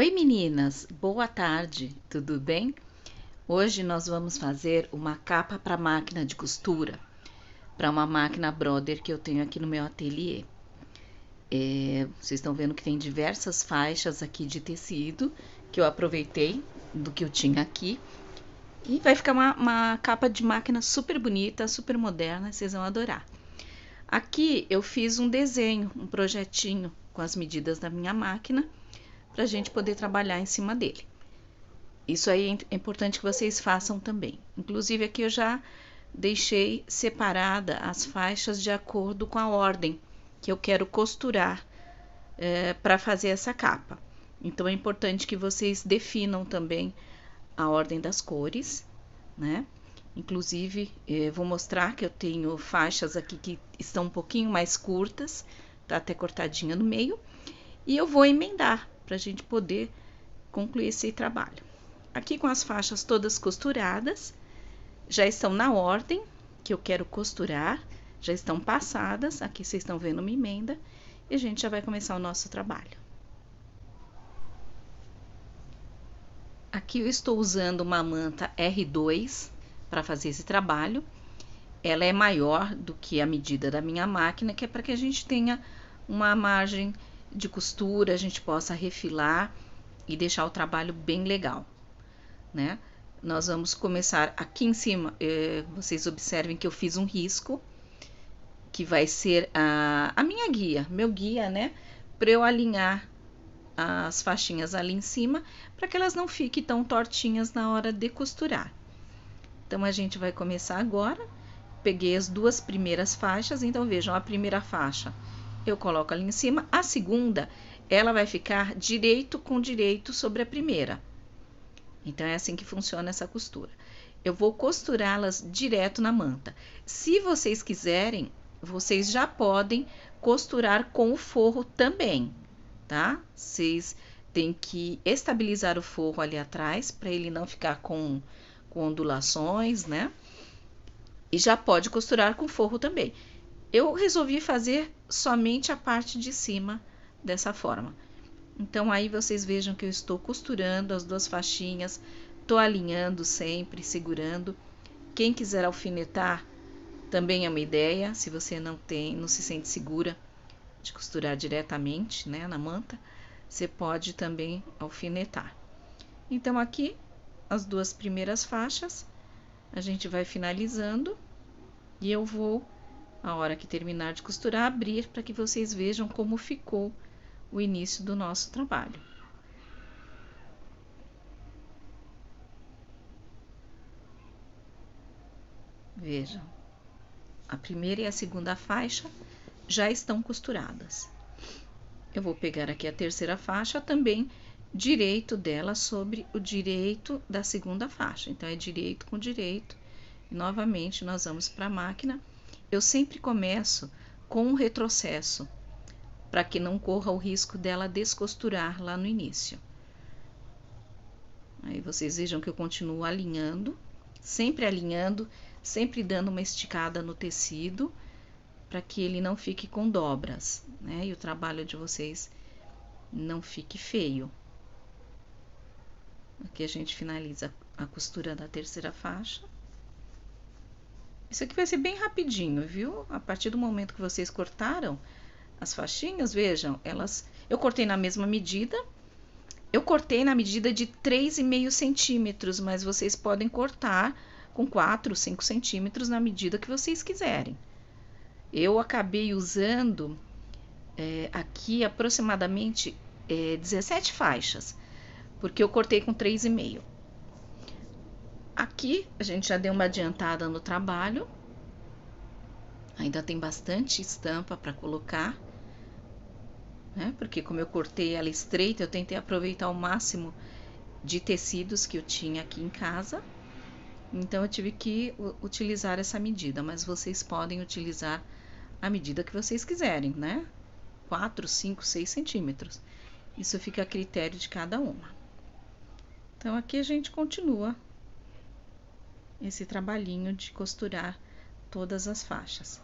Oi meninas, boa tarde, tudo bem? Hoje nós vamos fazer uma capa para máquina de costura, para uma máquina Brother que eu tenho aqui no meu ateliê. Vocês estão vendo que tem diversas faixas aqui de tecido que eu aproveitei do que eu tinha aqui. E vai ficar uma capa de máquina super bonita, super moderna, vocês vão adorar. Aqui eu fiz um desenho, um projetinho com as medidas da minha máquina, para a gente poder trabalhar em cima dele. Isso aí é importante que vocês façam também. Inclusive aqui eu já deixei separada as faixas de acordo com a ordem que eu quero costurar para fazer essa capa. Então é importante que vocês definam também a ordem das cores, né? Inclusive vou mostrar que eu tenho faixas aqui que estão um pouquinho mais curtas, tá até cortadinha no meio, e eu vou emendar para a gente poder concluir esse trabalho. Aqui com as faixas todas costuradas, já estão na ordem que eu quero costurar, já estão passadas, aqui vocês estão vendo uma emenda, e a gente já vai começar o nosso trabalho. Aqui eu estou usando uma manta R2 para fazer esse trabalho. Ela é maior do que a medida da minha máquina, que é para que a gente tenha uma margem de costura, a gente possa refilar e deixar o trabalho bem legal, né? Nós vamos começar aqui em cima, vocês observem que eu fiz um risco, que vai ser a minha guia, meu guia, né? Para eu alinhar as faixinhas ali em cima, para que elas não fiquem tão tortinhas na hora de costurar. Então, a gente vai começar agora. Peguei as duas primeiras faixas, então vejam, a primeira faixa eu coloco ali em cima, a segunda, ela vai ficar direito com direito sobre a primeira. Então, é assim que funciona essa costura. Eu vou costurá-las direto na manta. Se vocês quiserem, vocês já podem costurar com o forro também, tá? Vocês têm que estabilizar o forro ali atrás, para ele não ficar com ondulações, né? E já pode costurar com forro também. Eu resolvi fazer somente a parte de cima dessa forma. Então, aí vocês vejam que eu estou costurando as duas faixinhas, tô alinhando sempre, segurando. Quem quiser alfinetar, também é uma ideia, se você não se sente segura de costurar diretamente, né, na manta, você pode também alfinetar. Então, aqui, as duas primeiras faixas, a gente vai finalizando e eu vou, a hora que terminar de costurar, abrir para que vocês vejam como ficou o início do nosso trabalho. Vejam, a primeira e a segunda faixa já estão costuradas. Eu vou pegar aqui a terceira faixa também, direito dela sobre o direito da segunda faixa. Então, é direito com direito. E, novamente, nós vamos para a máquina. Eu sempre começo com um retrocesso, para que não corra o risco dela descosturar lá no início. Aí vocês vejam que eu continuo alinhando, sempre dando uma esticada no tecido, para que ele não fique com dobras, né? E o trabalho de vocês não fique feio. Aqui a gente finaliza a costura da terceira faixa. Isso aqui vai ser bem rapidinho, viu? A partir do momento que vocês cortaram as faixinhas, vejam, eu cortei na mesma medida. Eu cortei na medida de 3,5 centímetros, mas vocês podem cortar com 4, 5 centímetros na medida que vocês quiserem. Eu acabei usando aqui aproximadamente 17 faixas, porque eu cortei com 3,5. Aqui a gente já deu uma adiantada no trabalho. Ainda tem bastante estampa para colocar, né? Porque como eu cortei ela estreita, eu tentei aproveitar o máximo de tecidos que eu tinha aqui em casa. Então, eu tive que utilizar essa medida, mas vocês podem utilizar a medida que vocês quiserem, né? 4, 5, 6 centímetros. Isso fica a critério de cada uma. Então, aqui a gente continua esse trabalhinho de costurar todas as faixas.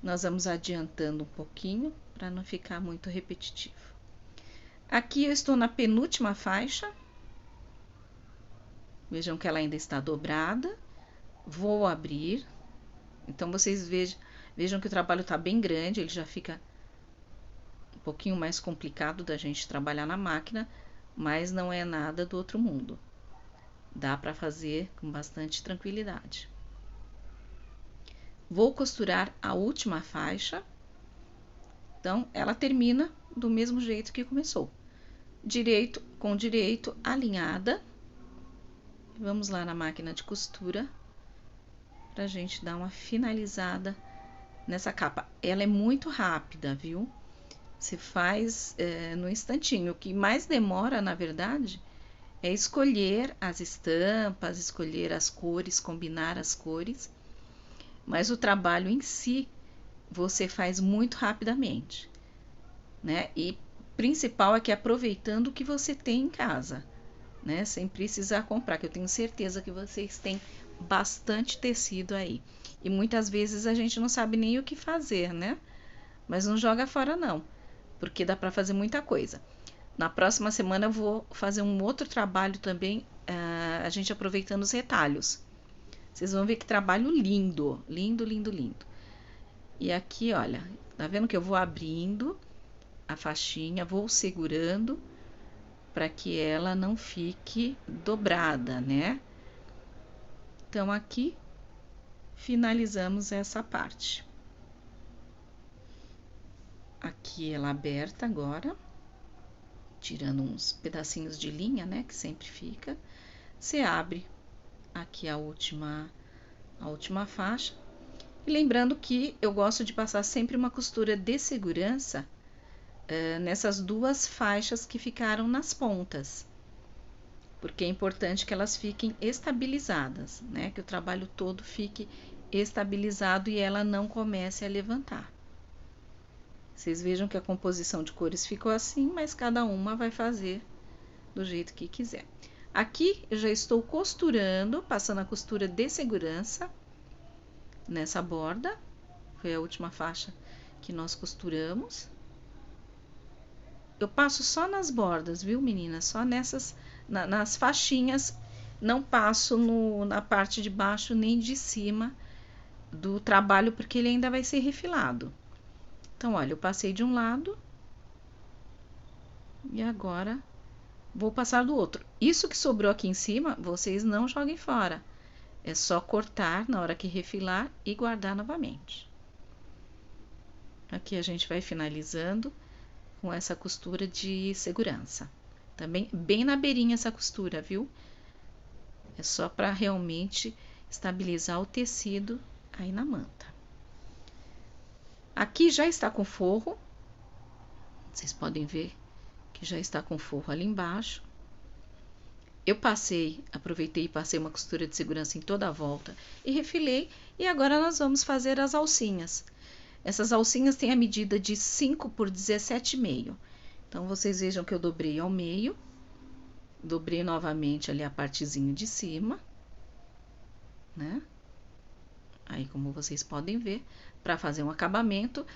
Nós vamos adiantando um pouquinho para não ficar muito repetitivo. Aqui eu estou na penúltima faixa. Vejam que ela ainda está dobrada. Vou abrir. Então, vocês vejam que o trabalho está bem grande, ele já fica um pouquinho mais complicado da gente trabalhar na máquina, mas não é nada do outro mundo. Dá para fazer com bastante tranquilidade. Vou costurar a última faixa. Então, ela termina do mesmo jeito que começou. Direito com direito, alinhada. Vamos lá na máquina de costura pra gente dar uma finalizada nessa capa. Ela é muito rápida, viu? Se faz no instantinho. O que mais demora, na verdade, é escolher as estampas, escolher as cores, combinar as cores. Mas o trabalho em si, você faz muito rapidamente, né? E principal é que aproveitando o que você tem em casa, né? Sem precisar comprar, que eu tenho certeza que vocês têm bastante tecido aí. E muitas vezes a gente não sabe nem o que fazer, né? Mas não joga fora não, porque dá para fazer muita coisa. Na próxima semana eu vou fazer um outro trabalho também, a gente aproveitando os retalhos. Vocês vão ver que trabalho lindo, lindo, lindo, lindo. E aqui, olha, tá vendo que eu vou abrindo a faixinha, vou segurando para que ela não fique dobrada, né? Então, aqui finalizamos essa parte. Aqui ela aberta agora, tirando uns pedacinhos de linha, né, que sempre fica. Você abre aqui a última faixa. E lembrando que eu gosto de passar sempre uma costura de segurança nessas duas faixas que ficaram nas pontas, porque é importante que elas fiquem estabilizadas, né? Que o trabalho todo fique estabilizado e ela não comece a levantar. Vocês vejam que a composição de cores ficou assim, mas cada uma vai fazer do jeito que quiser. Aqui eu já estou costurando, passando a costura de segurança nessa borda. Foi a última faixa que nós costuramos. Eu passo só nas bordas, viu, meninas? Só nessas, nas faixinhas. Não passo na parte de baixo nem de cima do trabalho, porque ele ainda vai ser refilado. Então, olha, eu passei de um lado e agora vou passar do outro. Isso que sobrou aqui em cima, vocês não joguem fora. É só cortar na hora que refilar e guardar novamente. Aqui a gente vai finalizando com essa costura de segurança. Também bem na beirinha essa costura, viu? É só para realmente estabilizar o tecido aí na manta. Aqui já está com forro. Vocês podem ver que já está com forro ali embaixo. Eu aproveitei e passei uma costura de segurança em toda a volta e refilei. E agora nós vamos fazer as alcinhas. Essas alcinhas têm a medida de 5 por 17,5. Então, vocês vejam que eu dobrei ao meio. Dobrei novamente ali a partezinha de cima, né? Aí, como vocês podem ver, para fazer um acabamento,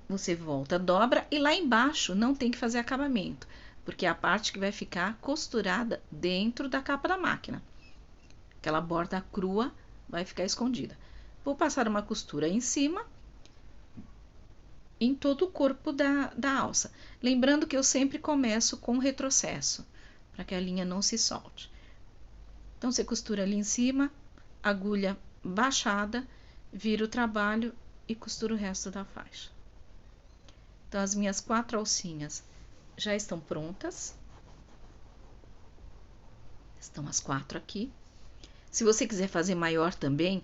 você volta, dobra e lá embaixo não tem que fazer acabamento, porque é a parte que vai ficar costurada dentro da capa da máquina. Aquela borda crua vai ficar escondida. Vou passar uma costura em cima, em todo o corpo da alça. Lembrando que eu sempre começo com retrocesso, para que a linha não se solte. Então, você costura ali em cima, agulha baixada, vira o trabalho e costura o resto da faixa. Então, as minhas 4 alcinhas já estão prontas. Estão as 4 aqui. Se você quiser fazer maior também,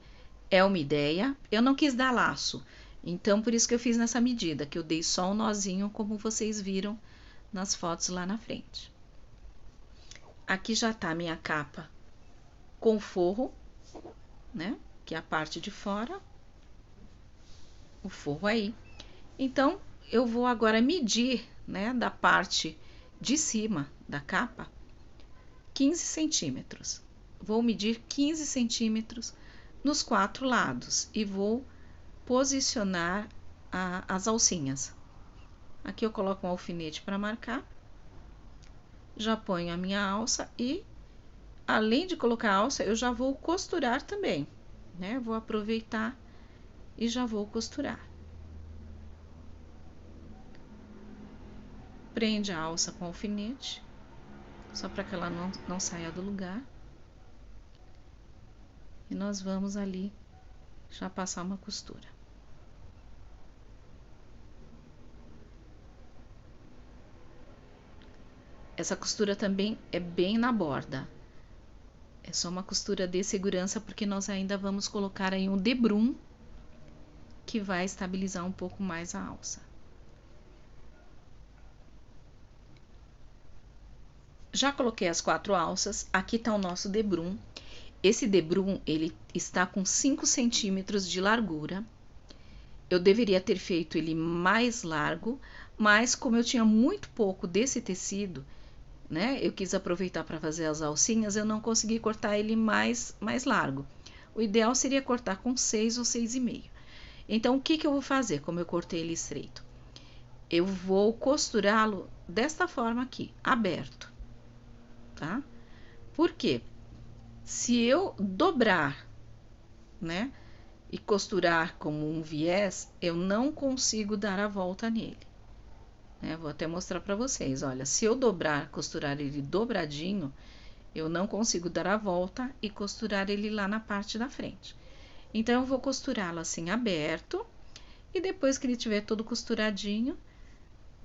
é uma ideia. Eu não quis dar laço, então por isso que eu fiz nessa medida, que eu dei só um nozinho, como vocês viram nas fotos lá na frente. Aqui já tá a minha capa com forro, né? Que é a parte de fora. O forro aí. Então, eu vou agora medir, né? Da parte de cima da capa, 15 centímetros. Vou medir 15 centímetros nos 4 lados e vou posicionar as alcinhas. Aqui eu coloco um alfinete para marcar. Já ponho a minha alça e, além de colocar a alça, eu já vou costurar também, né? Vou aproveitar e já vou costurar. Prende a alça com o alfinete, só para que ela não saia do lugar. E nós vamos ali já passar uma costura. Essa costura também é bem na borda. É só uma costura de segurança, porque nós ainda vamos colocar aí um debrum, que vai estabilizar um pouco mais a alça. Já coloquei as 4 alças, aqui tá o nosso debrum. Esse debrum, ele está com 5 centímetros de largura. Eu deveria ter feito ele mais largo, mas como eu tinha muito pouco desse tecido, né, eu quis aproveitar para fazer as alcinhas, eu não consegui cortar ele mais largo. O ideal seria cortar com 6 ou 6,5. Então, o que eu vou fazer, como eu cortei ele estreito? Eu vou costurá-lo desta forma aqui, aberto, tá? Por quê? Se eu dobrar, né, e costurar como um viés, eu não consigo dar a volta nele. Vou até mostrar para vocês, olha, se eu dobrar, costurar ele dobradinho, eu não consigo dar a volta e costurar ele lá na parte da frente. Então, eu vou costurá-lo assim aberto, e depois que ele tiver todo costuradinho,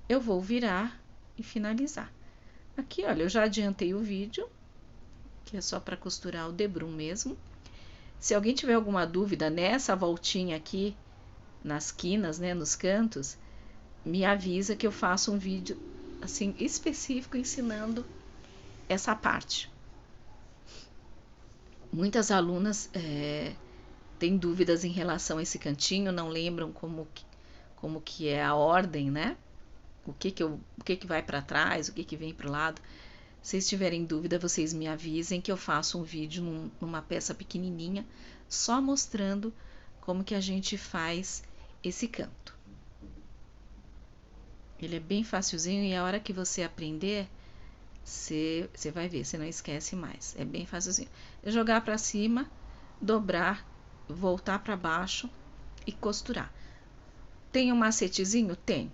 eu vou virar e finalizar. Aqui, olha, eu já adiantei o vídeo, que é só para costurar o debrum mesmo. Se alguém tiver alguma dúvida nessa voltinha aqui, nas quinas, né, nos cantos, me avisa que eu faço um vídeo assim específico ensinando essa parte. Muitas alunas têm dúvidas em relação a esse cantinho, não lembram como que é a ordem, né? O que vai para trás, o que vem para o lado. Se vocês tiverem dúvida, vocês me avisem que eu faço um vídeo numa peça pequenininha, só mostrando como que a gente faz esse canto. Ele é bem facilzinho e a hora que você aprender, você vai ver, você não esquece mais. É bem facilzinho. É jogar para cima, dobrar, voltar para baixo e costurar. Tem um macetezinho? Tem.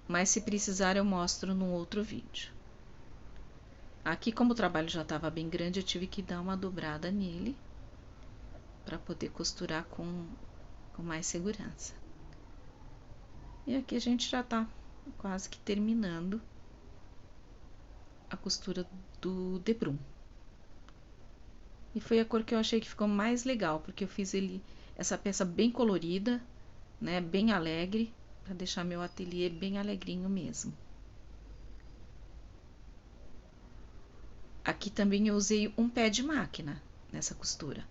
Mas se precisar eu mostro num outro vídeo. Aqui, como o trabalho já estava bem grande, eu tive que dar uma dobrada nele para poder costurar com mais segurança. E aqui a gente já tá quase que terminando a costura do debrum. E foi a cor que eu achei que ficou mais legal, porque eu fiz essa peça bem colorida, né, bem alegre, para deixar meu ateliê bem alegrinho mesmo. Aqui também eu usei um pé de máquina nessa costura.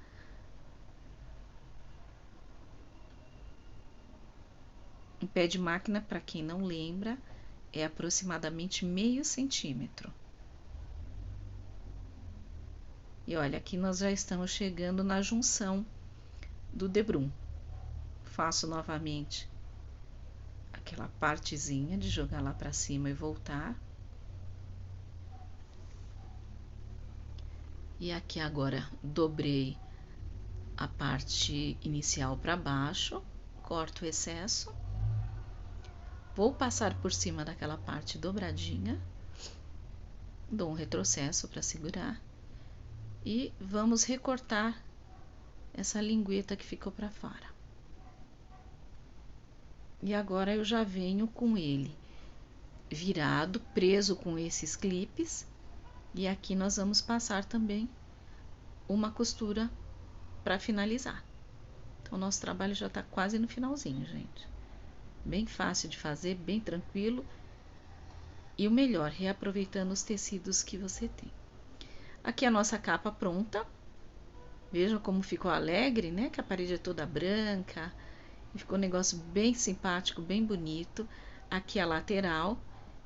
Um pé de máquina, para quem não lembra, é aproximadamente meio centímetro. E olha, aqui nós já estamos chegando na junção do debrum. Faço novamente aquela partezinha de jogar lá para cima e voltar. E aqui agora dobrei a parte inicial para baixo, corto o excesso. Vou passar por cima daquela parte dobradinha, dou um retrocesso para segurar e vamos recortar essa lingueta que ficou para fora. E agora eu já venho com ele virado, preso com esses clipes, e aqui nós vamos passar também uma costura para finalizar. Então, o nosso trabalho já tá quase no finalzinho, gente. Bem fácil de fazer, bem tranquilo. E o melhor, reaproveitando os tecidos que você tem. Aqui a nossa capa pronta. Vejam como ficou alegre, né? Que a parede é toda branca. E ficou um negócio bem simpático, bem bonito. Aqui a lateral.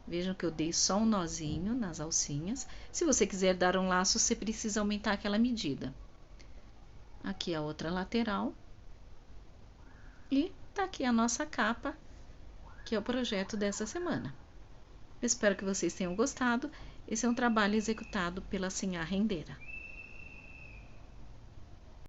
Vejam que eu dei só um nozinho nas alcinhas. Se você quiser dar um laço, você precisa aumentar aquela medida. Aqui a outra lateral. E tá aqui a nossa capa que é o projeto dessa semana. Eu espero que vocês tenham gostado. Esse é um trabalho executado pela Sinhá Rendeira.